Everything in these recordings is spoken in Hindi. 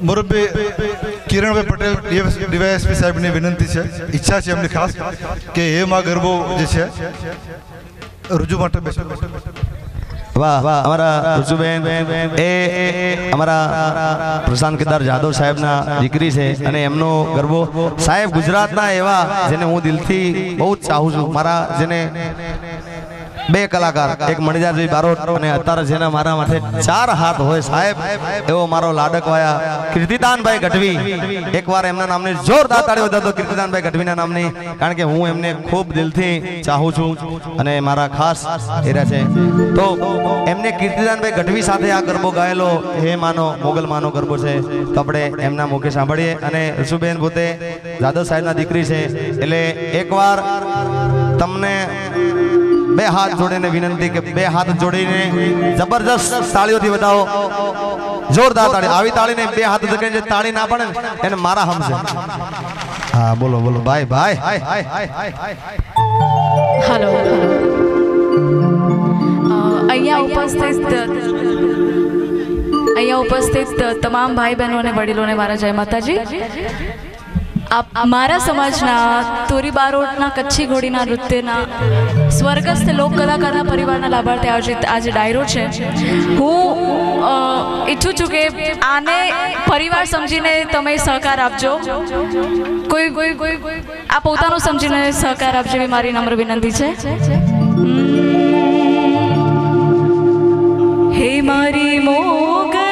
मुरब्बी किरण भाई पटेल डीवायएसपी साहेब ने विनंती है, इच्छा है हमने खास कि हे मां गरबो जे छे रुजू माटे बेसो। वाह हमारा रुजुबेन ए हमारा प्रशांत केदार जादव साहेब ना दीकरी छे अने एमनो गरबो साहेब गुजरात ना एवा जेने हूँ दिल थी बहुत चाहूँ छूं। मारा जेने बे कलाकार एक मणिजार जी बारोट अने अत्यारे जेना मारा माथे 4 हाथ होय साहेब एवो मारो लाडकवाया कीर्तिदान भाई गढ़वी। एक बार एमना नामने जोरदार ताळीओ दो कीर्तिदान भाई गढ़वी ना नामनी, कारण के हूँ एमने खूब दिलथी चाहूँ छूं अने मारा खास एरा छे। तो एमने कीर्तिदान भाई गढ़वी साथे आ गरबो गायेलो हे मानो मोगल मानो गरबो छे। तो आपणे एमना मुखे सांभळीए अने रसूबेन पोते जादव साहेब ना दीकरी छे એટલે એકવાર તમને बे हाथ जोड़ीने विनंती के बे हाथ जोड़ीने जबरदस्त ताळीओथी बताओ, जोरदार ताળી। आवी ताળી ने बे हाथ जके जे ताળી ना पड़े एने मारा हम छे। हां बोलो बोलो भाई भाई। हेलो અહીંયા ઉપસ્થિત તમામ ભાઈ બહેનો અને વડીલોને મારા જય માતાજી। મારા સમાજના તોરી બારોટના કચ્છી ઘોડીના નૃત્યના સ્વર્ગસ્થ લોક કલાકારના પરિવારના લાભાર્થે આયોજિત આજે ડાયરો છે। હું ઈચ્છું છું કે આને પરિવાર સમજીને તમે સહકાર આપજો, કોઈ આ પોતાનું સમજીને સહકાર આપજો એવી મારી નમ્ર વિનંતી છે। હે મારી મોગલ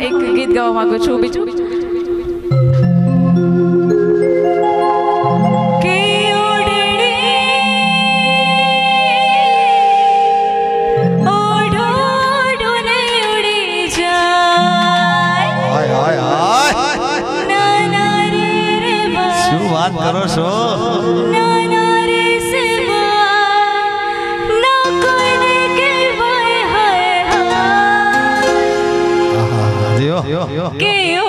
એક ગીત ગાવા માંગુ છું બીજું કે વાત કરો છો કે